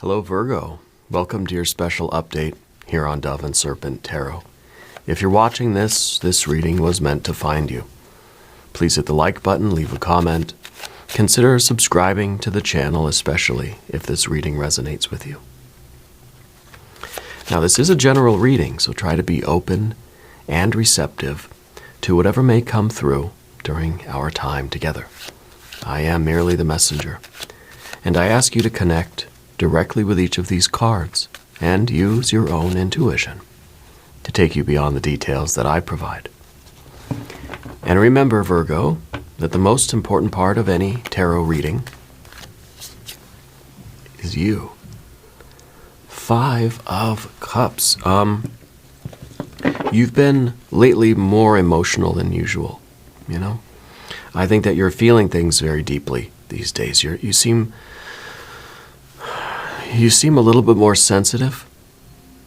Hello Virgo, welcome to your special update here on Dove and Serpent Tarot. If you're watching this reading was meant to find you. Please hit the like button, leave a comment. Consider subscribing to the channel, especially if this reading resonates with you. Now this is a general reading, so try to be open and receptive to whatever may come through during our time together. I am merely the messenger, and I ask you to connect directly with each of these cards and use your own intuition to take you beyond the details that I provide. And remember, Virgo, that the most important part of any tarot reading is you. 5 of Cups. You've been lately more emotional than usual, you know? I think that you're feeling things very deeply these days. You seem a little bit more sensitive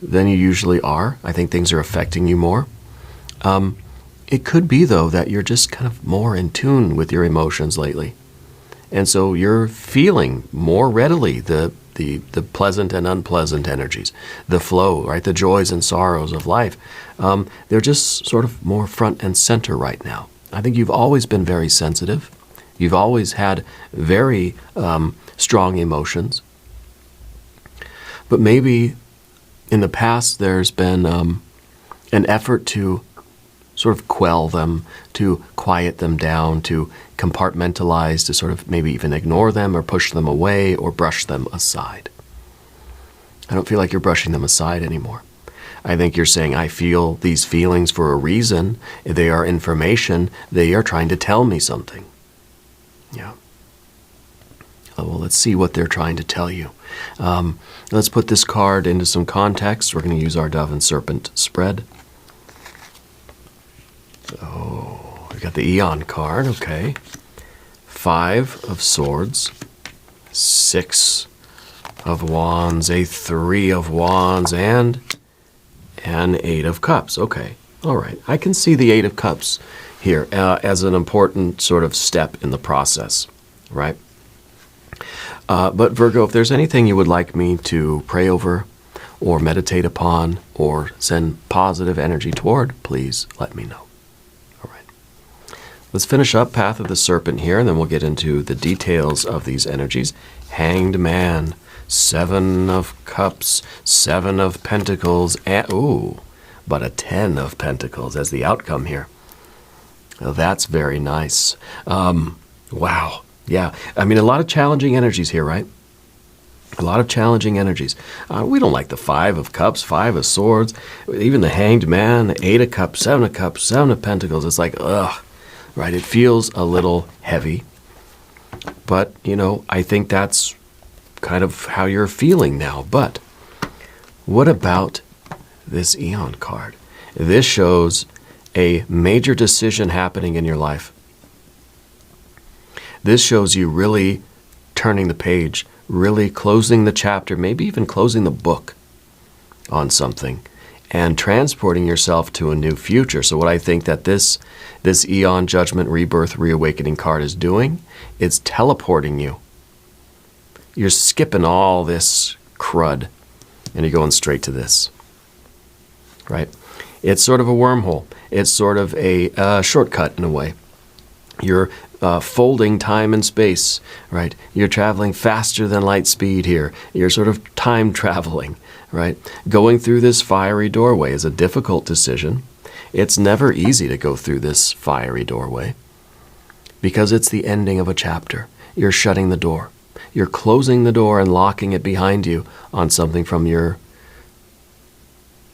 than you usually are. I think things are affecting you more. It could be, though, that you're just kind of more in tune with your emotions lately. And so you're feeling more readily the pleasant and unpleasant energies, the flow, right? The joys and sorrows of life. They're just sort of more front and center right now. I think you've always been very sensitive. You've always had very strong emotions. But maybe in the past there's been an effort to sort of quell them, to quiet them down, to compartmentalize, to sort of maybe even ignore them or push them away or brush them aside. I don't feel like you're brushing them aside anymore. I think you're saying, I feel these feelings for a reason. They are information. They are trying to tell me something. Yeah. Well, let's see what they're trying to tell you. Let's put this card into some context. We're going to use our Dove and Serpent spread. Oh, we got the Eon card, okay. 5 of Swords, 6 of Wands, a 3 of Wands, and an 8 of Cups. Okay, all right. I can see the 8 of Cups here as an important sort of step in the process, right? But Virgo, if there's anything you would like me to pray over or meditate upon or send positive energy toward, please let me know. All right. Let's finish up Path of the Serpent here, and then we'll get into the details of these energies. Hanged Man, 7 of Cups, 7 of Pentacles, and, but a 10 of Pentacles as the outcome here. Well, that's very nice. Wow. Yeah, I mean, a lot of challenging energies here, right? A lot of challenging energies. We don't like the 5 of Cups, 5 of Swords, even the Hanged Man, 8 of Cups, 7 of Pentacles. It's like, ugh, right? It feels a little heavy. But, you know, I think that's kind of how you're feeling now. But what about this Eon card? This shows a major decision happening in your life. This shows you really turning the page, really closing the chapter, maybe even closing the book on something and transporting yourself to a new future. So what I think that this Eon Judgment Rebirth Reawakening card is doing, it's teleporting you. You're skipping all this crud and you're going straight to this, right? It's sort of a wormhole. It's sort of a shortcut in a way. You're folding time and space, right? You're traveling faster than light speed here. You're sort of time traveling, right? Going through this fiery doorway is a difficult decision. It's never easy to go through this fiery doorway because it's the ending of a chapter. You're shutting the door. You're closing the door and locking it behind you on something from your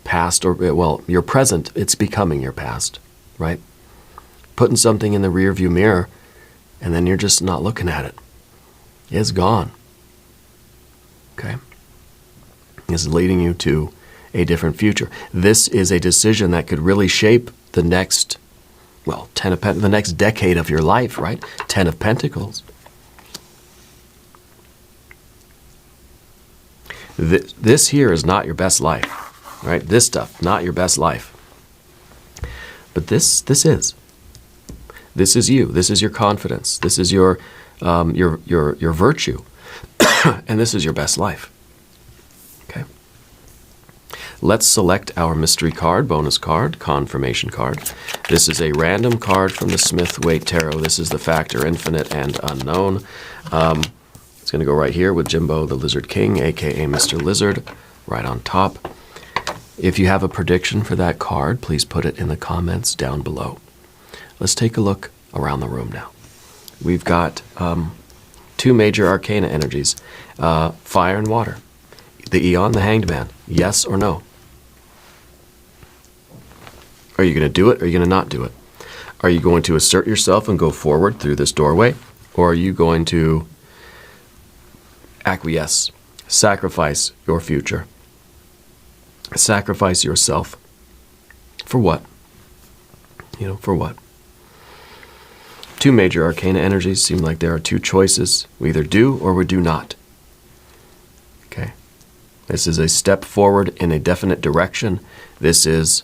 past, or, well, your present. It's becoming your past, right? Putting something in the rearview mirror, and then you're just not looking at it. It's gone. Okay? This is leading you to a different future. This is a decision that could really shape the next, well, the next decade of your life, right? 10 of Pentacles. This here is not your best life, right? This stuff, not your best life. But this is. This is you. This is your confidence. This is your virtue. And this is your best life. Let's select our mystery card, bonus card, confirmation card. This is a random card from the Smith-Waite Tarot. This is the factor infinite and unknown. It's going to go right here with Jimbo the Lizard King, aka Mr. Lizard, right on top. If you have a prediction for that card, please put it in the comments down below. Let's take a look around the room now. We've got two major arcana energies, fire and water. The Eon, the Hanged Man, yes or no? Are you going to do it or are you going to not do it? Are you going to assert yourself and go forward through this doorway? Or are you going to acquiesce, sacrifice your future? Sacrifice yourself. For what? You know, for what? Two major arcana energies seem like there are two choices. We either do or we do not. Okay. This is a step forward in a definite direction. This is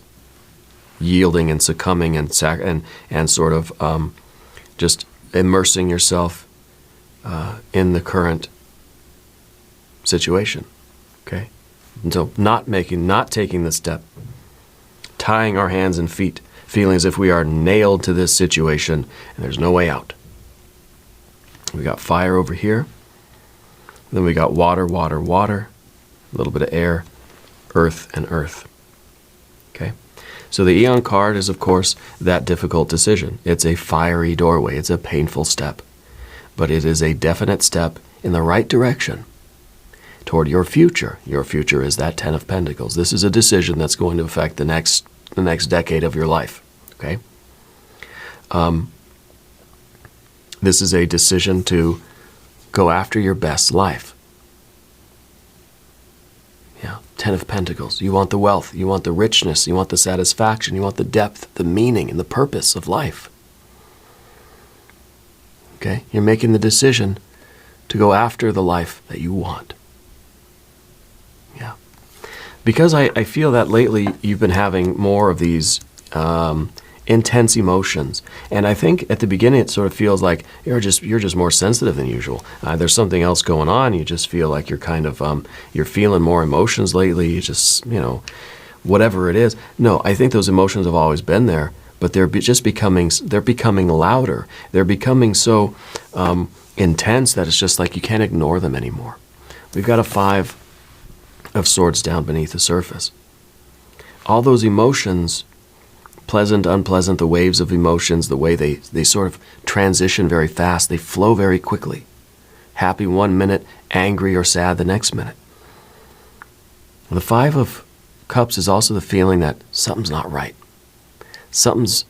yielding and succumbing and sort of just immersing yourself in the current situation. Okay. And so not taking the step, tying our hands and feet, feeling as if we are nailed to this situation and there's no way out. We got fire over here. Then we got water, water, water, a little bit of air, earth, and earth. Okay? So the Eon card is, of course, that difficult decision. It's a fiery doorway. It's a painful step. But it is a definite step in the right direction toward your future. Your future is that Ten of Pentacles. This is a decision that's going to affect the next decade of your life. Okay? This is a decision to go after your best life. Yeah, Ten of Pentacles. You want the wealth, you want the richness, you want the satisfaction, you want the depth, the meaning, and the purpose of life. Okay? You're making the decision to go after the life that you want. Yeah. Because I feel that lately you've been having more of these intense emotions, and I think at the beginning it sort of feels like you're just more sensitive than usual. There's something else going on. You just feel like you're kind of you're feeling more emotions lately. You just, you know, whatever it is. No, I think those emotions have always been there, but they're becoming louder. They're becoming so intense that it's just like you can't ignore them anymore. We've got a Five of Swords down beneath the surface. All those emotions, pleasant, unpleasant, the waves of emotions, the way they sort of transition very fast, they flow very quickly. Happy one minute, angry or sad the next minute. The Five of Cups is also the feeling that something's not right. Something's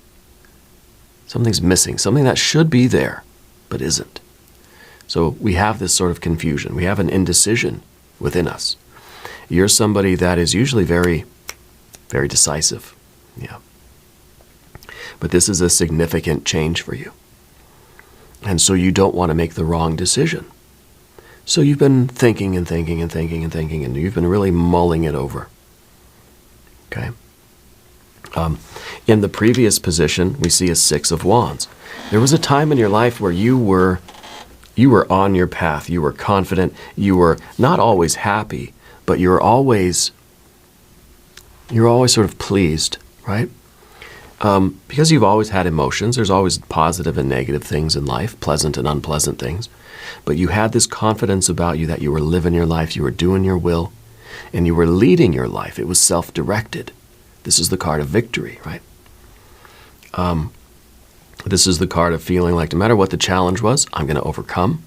missing, something that should be there, but isn't. So we have this sort of confusion. We have an indecision within us. You're somebody that is usually very, very decisive. Yeah. But this is a significant change for you. And so you don't want to make the wrong decision. So you've been thinking and thinking and thinking and thinking, and you've been really mulling it over. Okay? In the previous position, we see a Six of Wands. There was a time in your life where you were on your path. You were confident. You were not always happy, but you were always sort of pleased, right? Because you've always had emotions. There's always positive and negative things in life, pleasant and unpleasant things. But you had this confidence about you that you were living your life, you were doing your will, and you were leading your life. It was self-directed. This is the card of victory, right? This is the card of feeling like no matter what the challenge was, I'm going to overcome.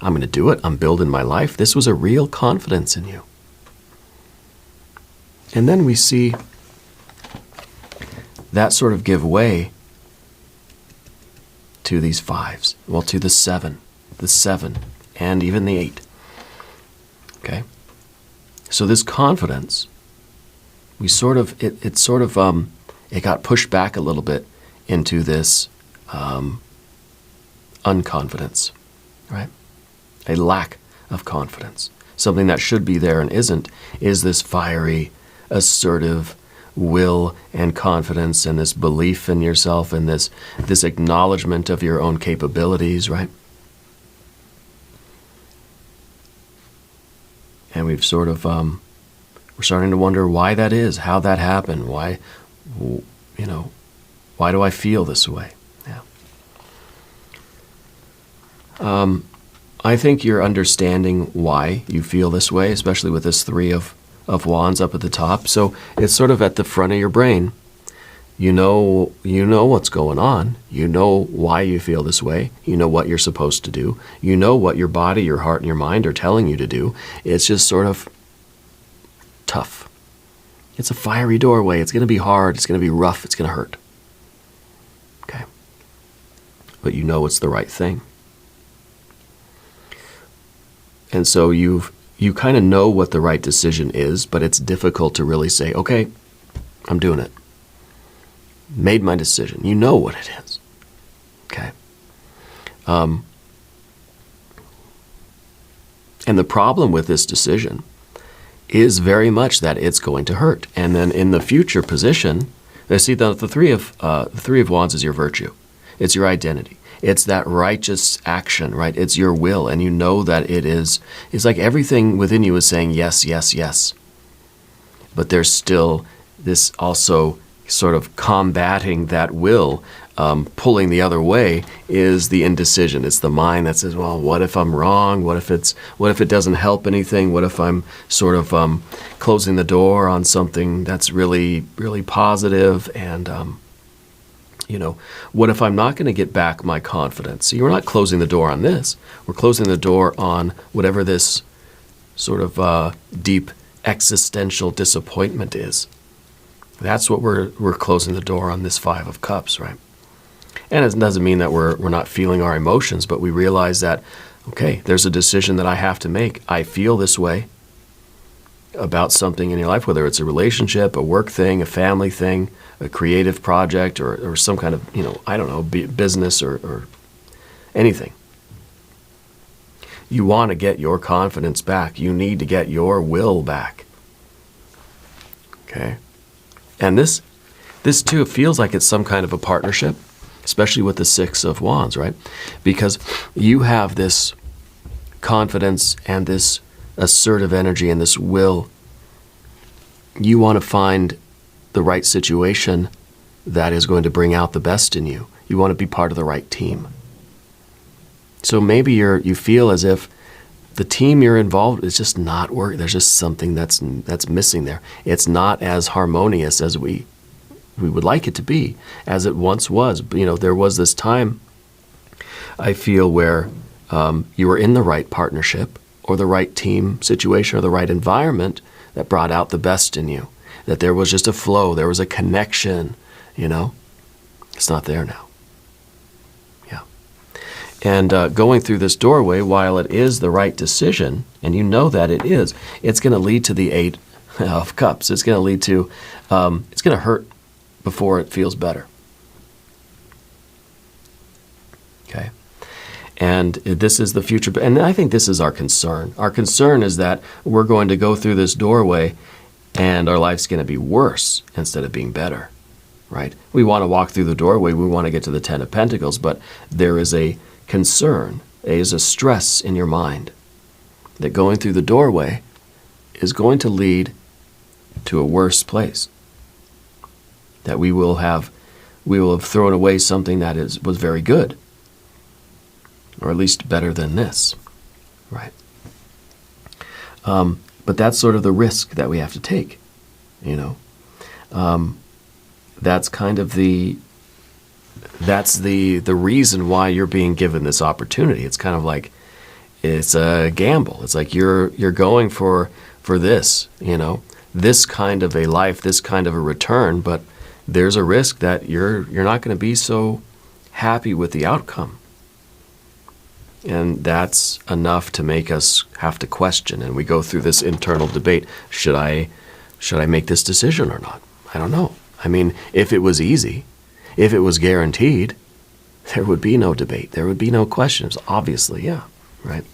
I'm going to do it. I'm building my life. This was a real confidence in you. And then we see that sort of give way to these fives. Well, to the seven, and even the 8. Okay? So this confidence, it got pushed back a little bit into this unconfidence, right? A lack of confidence. Something that should be there and isn't is this fiery, assertive will and confidence and this belief in yourself and this acknowledgement of your own capabilities, right? And we've sort of We're starting to wonder why that is, how that happened, why, why do I feel this way? Yeah. I think you're understanding why you feel this way, especially with this Three of Wands up at the top. So it's sort of at the front of your brain. You know what's going on. You know why you feel this way. You know what you're supposed to do. You know what your body, your heart, and your mind are telling you to do. It's just sort of tough. It's a fiery doorway. It's going to be hard. It's going to be rough. It's going to hurt. Okay. But you know it's the right thing. And so you kind of know what the right decision is, but it's difficult to really say, okay, I'm doing it. Made my decision. You know what it is. Okay. And the problem with this decision is very much that it's going to hurt. And then in the future position, see, the Three of Wands is your virtue. It's your identity. It's that righteous action, right? It's your will, and you know that it is. It's like everything within you is saying yes, yes, yes. But there's still this also sort of combating that will, pulling the other way, is the indecision. It's the mind that says, well, what if I'm wrong? What if it doesn't help anything? What if I'm sort of closing the door on something that's really, really positive? And, what if I'm not going to get back my confidence? See, we're not closing the door on this. We're closing the door on whatever this sort of deep existential disappointment is. That's what we're closing the door on, this Five of Cups, right? And it doesn't mean that we're not feeling our emotions, but we realize that, okay, there's a decision that I have to make. I feel this way about something in your life, whether it's a relationship, a work thing, a family thing, a creative project, or some kind of, business or anything. You want to get your confidence back. You need to get your will back. Okay? And this too feels like it's some kind of a partnership, especially with the Six of Wands, right? Because you have this confidence and this assertive energy and this will. You want to find the right situation that is going to bring out the best in you. You want to be part of the right team. So maybe you feel as if the team you're involved is just not working. There's just something that's missing there. It's not as harmonious as we would like it to be, as it once was. There was this time, I feel, where you were in the right partnership or the right team situation or the right environment that brought out the best in you. That there was just a flow, there was a connection, It's not there now. Yeah. And going through this doorway, while it is the right decision, and you know that it is, it's going to lead to the Eight of Cups. It's going to lead to, it's going to hurt before it feels better. Okay. And this is the future, and I think this is our concern. Our concern is that we're going to go through this doorway and our life's going to be worse instead of being better, right? We want to walk through the doorway. We want to get to the Ten of Pentacles, but there is a concern, there is a stress in your mind that going through the doorway is going to lead to a worse place. That we will have thrown away something that was very good, or at least better than this, right? But that's sort of the risk that we have to take, That's kind of the reason why you're being given this opportunity. It's kind of like it's a gamble. It's like you're going for this, this kind of a life, this kind of a return, but there's a risk that you're not going to be so happy with the outcome. And that's enough to make us have to question, and we go through this internal debate. Should I make this decision or not? I don't know. I mean, if it was easy, if it was guaranteed, there would be no debate. There would be no questions. Obviously, yeah, right?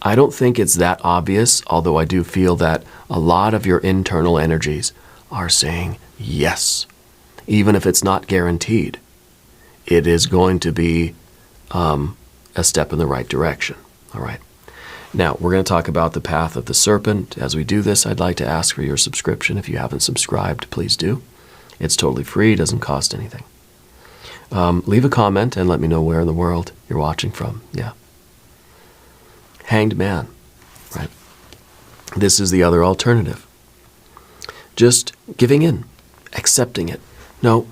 I don't think it's that obvious, although I do feel that a lot of your internal energies are saying yes. Even if it's not guaranteed, it is going to be a step in the right direction, all right? Now, we're going to talk about the path of the serpent. As we do this, I'd like to ask for your subscription. If you haven't subscribed, please do. It's totally free, doesn't cost anything. Leave a comment and let me know where in the world you're watching from. Yeah. Hanged man, right? This is the other alternative. Just giving in, accepting it. No,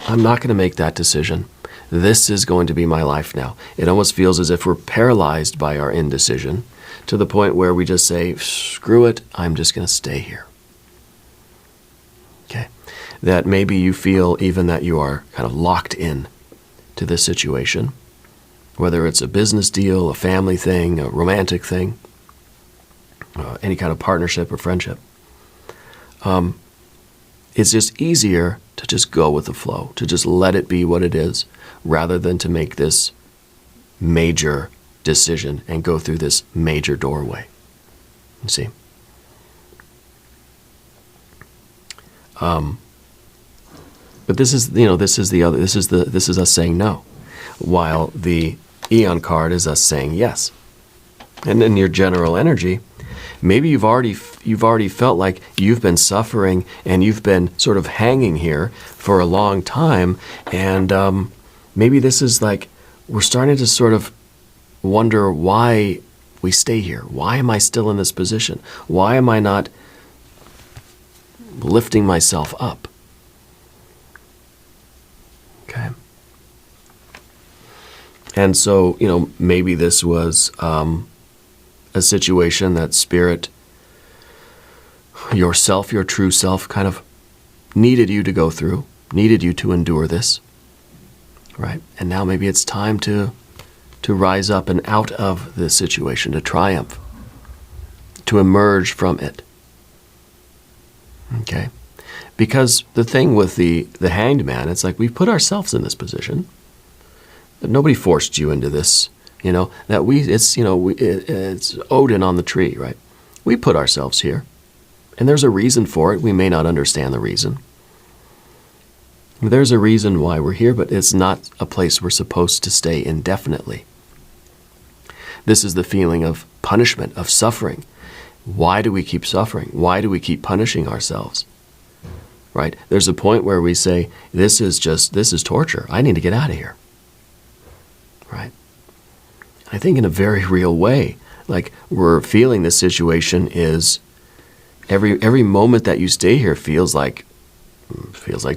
I'm not going to make that decision. This is going to be my life now. It almost feels as if we're paralyzed by our indecision to the point where we just say, screw it, I'm just going to stay here. Okay? That maybe you feel even that you are kind of locked in to this situation, whether it's a business deal, a family thing, a romantic thing, any kind of partnership or friendship. It's just easier to just go with the flow, to just let it be what it is, rather than to make this major decision and go through this major doorway. You see? But this is, this is us saying no, while the Eon card is us saying yes. And in your general energy, maybe you've already felt like you've been suffering and you've been sort of hanging here for a long time, and maybe this is like we're starting to sort of wonder why we stay here. Why am I still in this position? Why am I not lifting myself up? Okay. And so, maybe this was a situation that Spirit, yourself, your true self, kind of needed you to go through, needed you to endure this, right? And now maybe it's time to rise up and out of this situation, to triumph, to emerge from it. Okay? Because the thing with the Hanged Man, it's like we've put ourselves in this position. Nobody forced you into this, it's Odin on the tree, right? We put ourselves here. And there's a reason for it. We may not understand the reason. There's a reason why we're here, but it's not a place we're supposed to stay indefinitely. This is the feeling of punishment, of suffering. Why do we keep suffering? Why do we keep punishing ourselves? Right? There's a point where we say, this is torture. I need to get out of here. Right? I think in a very real way, like we're feeling this situation is every moment that you stay here feels like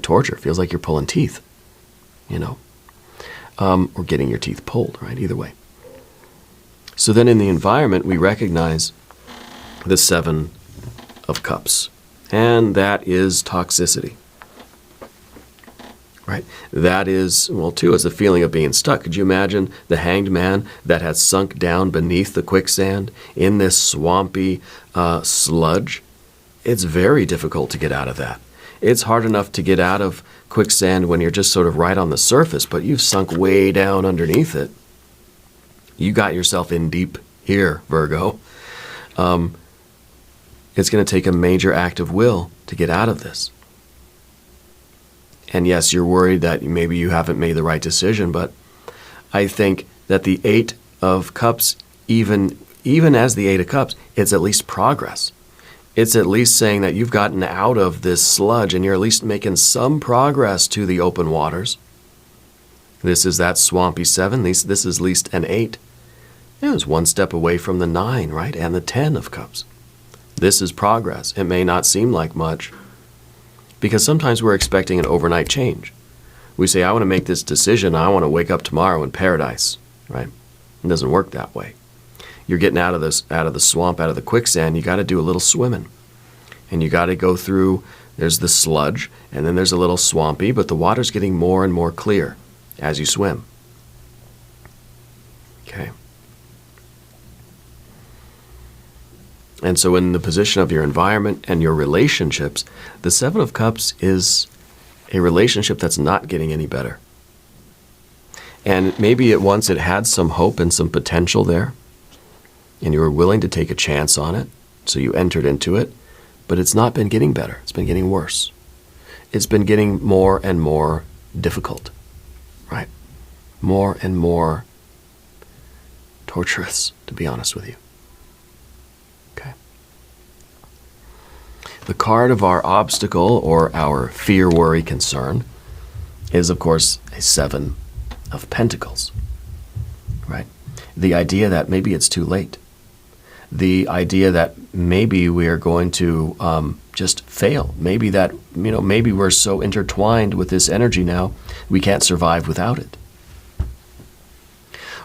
torture, feels like you're pulling teeth, or getting your teeth pulled, right? Either way. So then in the environment, we recognize the Seven of Cups, and that is toxicity. Right? That is, too, is the feeling of being stuck. Could you imagine the Hanged Man that has sunk down beneath the quicksand in this swampy sludge? It's very difficult to get out of that. It's hard enough to get out of quicksand when you're just sort of right on the surface, but you've sunk way down underneath it. You got yourself in deep here, Virgo. It's going to take a major act of will to get out of this. And yes, you're worried that maybe you haven't made the right decision, but I think that the Eight of Cups, even as the Eight of Cups, it's at least progress. It's at least saying that you've gotten out of this sludge and you're at least making some progress to the open waters. This is that swampy 7. This is at least an 8. It was one step away from the 9, right? And the 10 of Cups. This is progress. It may not seem like much, because sometimes we're expecting an overnight change. We say, I want to make this decision. I want to wake up tomorrow in paradise, right? It doesn't work that way. You're getting out of the swamp, out of the quicksand. You got to do a little swimming. And you got to go through, there's the sludge, and then there's a little swampy, but the water's getting more and more clear as you swim. Okay. And so in the position of your environment and your relationships, the Seven of Cups is a relationship that's not getting any better. And maybe at once it had some hope and some potential there, and you were willing to take a chance on it, so you entered into it, but it's not been getting better. It's been getting worse. It's been getting more and more difficult, right? More and more torturous, to be honest with you. The card of our obstacle or our fear, worry, concern is, of course, a 7 of Pentacles, right? The idea that maybe it's too late. The idea that maybe we are going to just fail. Maybe that, maybe we're so intertwined with this energy now, we can't survive without it.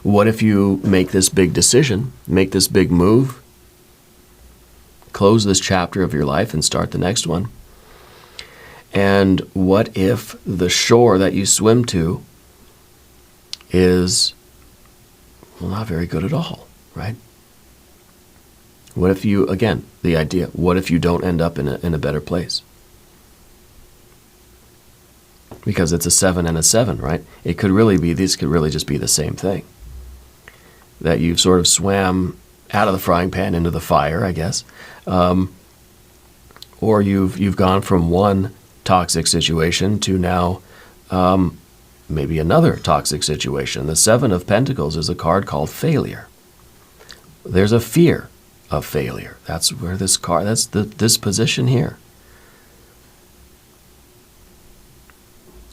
What if you make this big decision, make this big move, close this chapter of your life and start the next one? And what if the shore that you swim to is, well, not very good at all, right? What if you, again, the idea, what if you don't end up in a better place? Because it's a 7 and a 7, right? It could really be, these could really just be the same thing. That you've sort of swam out of the frying pan into the fire, I guess. Or you've gone from one toxic situation to now maybe another toxic situation. The 7 of Pentacles is a card called failure. There's a fear of failure. That's where this card, that's this position here.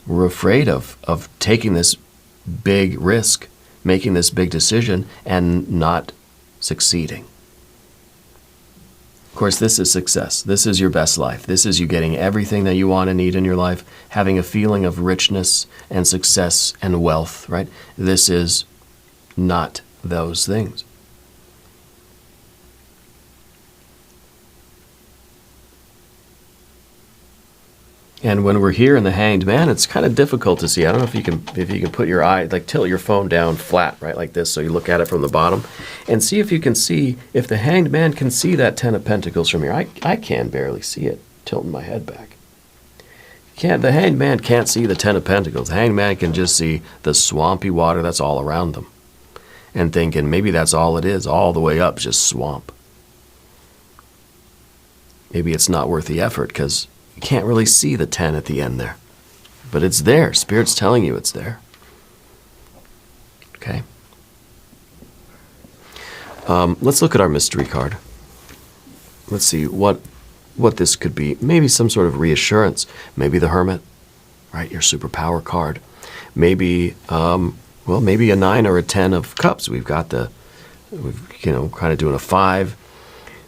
We're afraid of taking this big risk, making this big decision, and not succeeding. Of course, this is success. This is your best life. This is you getting everything that you want and need in your life, having a feeling of richness and success and wealth, right? This is not those things. And when we're here in the Hanged Man, it's kind of difficult to see. I don't know if you can put your eye, like tilt your phone down flat, right, like this, so you look at it from the bottom, and see if you can see, if the Hanged Man can see that 10 of Pentacles from here. I can barely see it, tilting my head back. The Hanged Man can't see the 10 of Pentacles. The Hanged Man can just see the swampy water that's all around them, and thinking maybe that's all it is, all the way up, just swamp. Maybe it's not worth the effort because you can't really see the 10 at the end there. But it's there. Spirit's telling you it's there. Okay. Let's look at our mystery card. Let's see what this could be. Maybe some sort of reassurance. Maybe the Hermit, right? Your superpower card. Maybe, maybe a 9 or a 10 of Cups. We've got kind of doing a 5.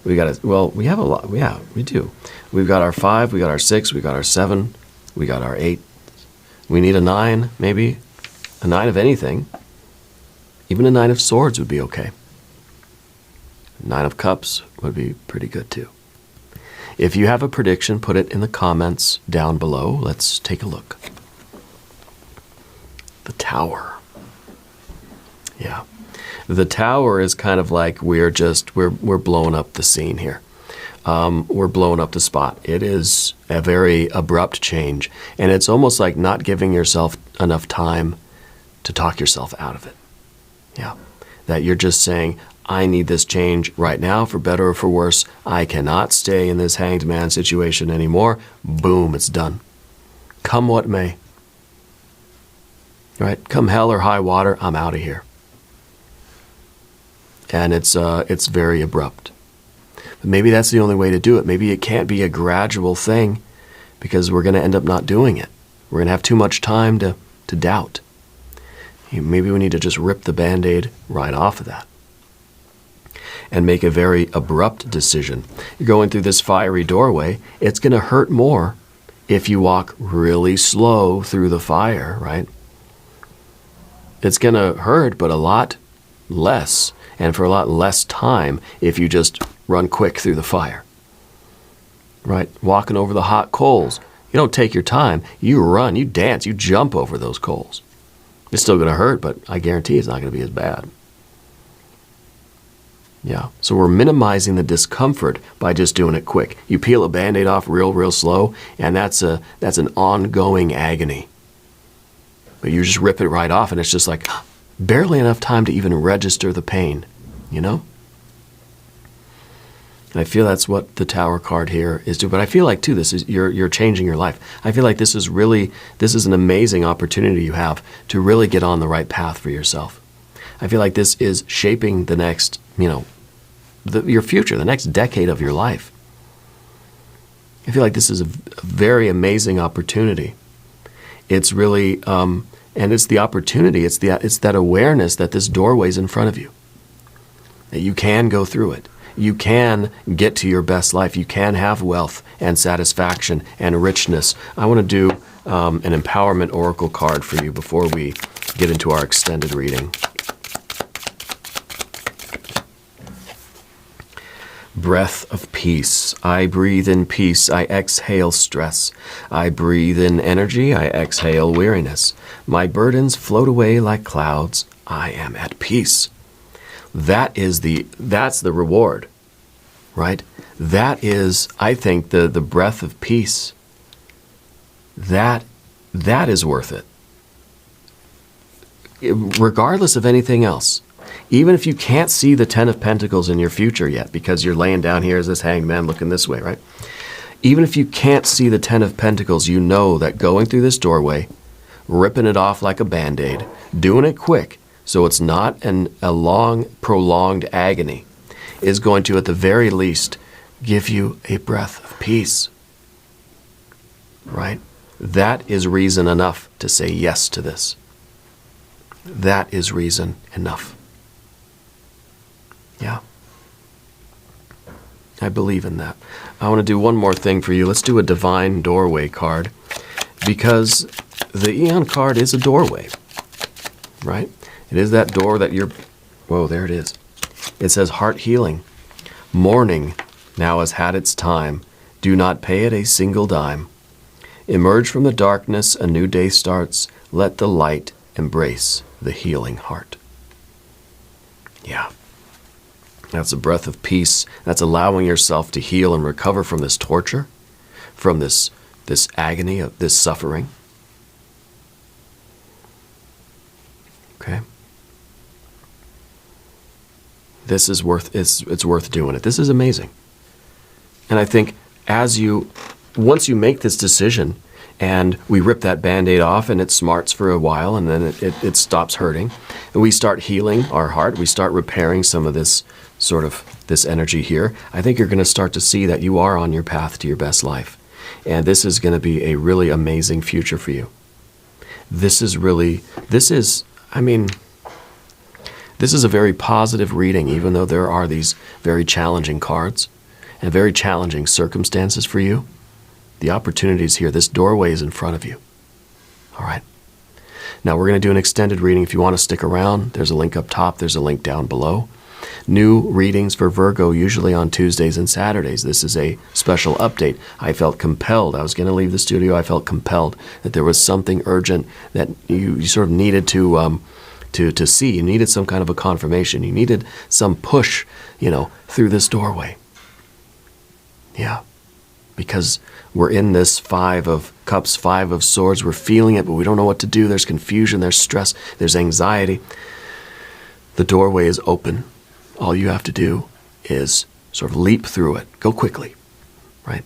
We have a lot. Yeah, we do. We've got our 5, we got our 6, we got our 7, we got our 8. We need a 9, maybe. A 9 of anything. Even a 9 of Swords would be okay. 9 of Cups would be pretty good too. If you have a prediction, put it in the comments down below. Let's take a look. The Tower. Yeah. The Tower is kind of like we're blowing up the scene here. We're blowing up the spot. It is a very abrupt change, and it's almost like not giving yourself enough time to talk yourself out of it. Yeah. That you're just saying, I need this change right now, for better or for worse. I cannot stay in this Hanged Man situation anymore. Boom, it's done. Come what may. Right? Come hell or high water, I'm out of here. And it's very abrupt. But maybe that's the only way to do it. Maybe it can't be a gradual thing because we're going to end up not doing it. We're going to have too much time to doubt. Maybe we need to just rip the Band-Aid right off of that and make a very abrupt decision. You're going through this fiery doorway. It's going to hurt more if you walk really slow through the fire, right? It's going to hurt, but a lot less, and for a lot less time if you just run quick through the fire, right? Walking over the hot coals. You don't take your time. You run, you dance, you jump over those coals. It's still going to hurt, but I guarantee it's not going to be as bad. Yeah, so we're minimizing the discomfort by just doing it quick. You peel a Band-Aid off real slow, and that's an ongoing agony. But you just rip it right off, and it's just like barely enough time to even register the pain, you know? And I feel that's what the Tower card here is doing. But I feel like, too, this is you're changing your life. I feel like this is an amazing opportunity you have to really get on the right path for yourself. I feel like this is shaping the next, your future, the next decade of your life. I feel like this is a very amazing opportunity. It's really, and it's the opportunity, it's that awareness that this doorway is in front of you. That you can go through it. You can get to your best life. You can have wealth and satisfaction and richness. I want to do an empowerment oracle card for you before we get into our extended reading. Breath of peace. I breathe in peace. I exhale stress. I breathe in energy. I exhale weariness. My burdens float away like clouds. I am at peace. That's the reward, right? That is, I think, the breath of peace. That is worth it. Regardless of anything else. Even if you can't see the Ten of Pentacles in your future yet, because you're laying down here as this hanged man looking this way, right? Even if you can't see the Ten of Pentacles, you know that going through this doorway, ripping it off like a Band-Aid, doing it quick, so it's not a long, prolonged agony, is going to, at the very least, give you a breath of peace. Right? That is reason enough to say yes to this. That is reason enough. Yeah. I believe in that. I want to do one more thing for you. Let's do a Divine Doorway card, because the Eon card is a doorway, right? It is that door that you're... Whoa, there it is. It says heart healing. Morning now has had its time. Do not pay it a single dime. Emerge from the darkness, a new day starts. Let the light embrace the healing heart. Yeah. That's a breath of peace. That's allowing yourself to heal and recover from this torture, from this agony, of this suffering. Okay? This is it's worth doing it. This is amazing. And I think once you make this decision, and we rip that Band-Aid off and it smarts for a while and then it stops hurting, and we start healing our heart, we start repairing some of this this energy here, I think you're going to start to see that you are on your path to your best life. And this is going to be a really amazing future for you. This is a very positive reading, even though there are these very challenging cards and very challenging circumstances for you. The opportunity is here. This doorway is in front of you. All right. Now we're going to do an extended reading. If you want to stick around, there's a link up top. There's a link down below. New readings for Virgo, usually on Tuesdays and Saturdays. This is a special update. I felt compelled. I was going to leave the studio. I felt compelled that there was something urgent that you sort of needed to see. You needed some kind of a confirmation. You needed some push, through this doorway. Yeah. Because we're in this Five of Cups, Five of Swords. We're feeling it, but we don't know what to do. There's confusion, there's stress, there's anxiety. The doorway is open. All you have to do is sort of leap through it. Go quickly, right?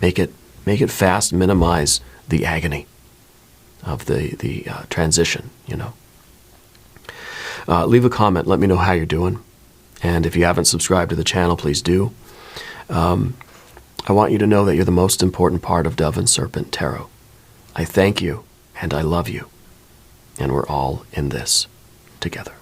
Make it fast. Minimize the agony of the transition, Leave a comment. Let me know how you're doing. And if you haven't subscribed to the channel, please do. I want you to know that you're the most important part of Dove and Serpent Tarot. I thank you and I love you. And we're all in this together.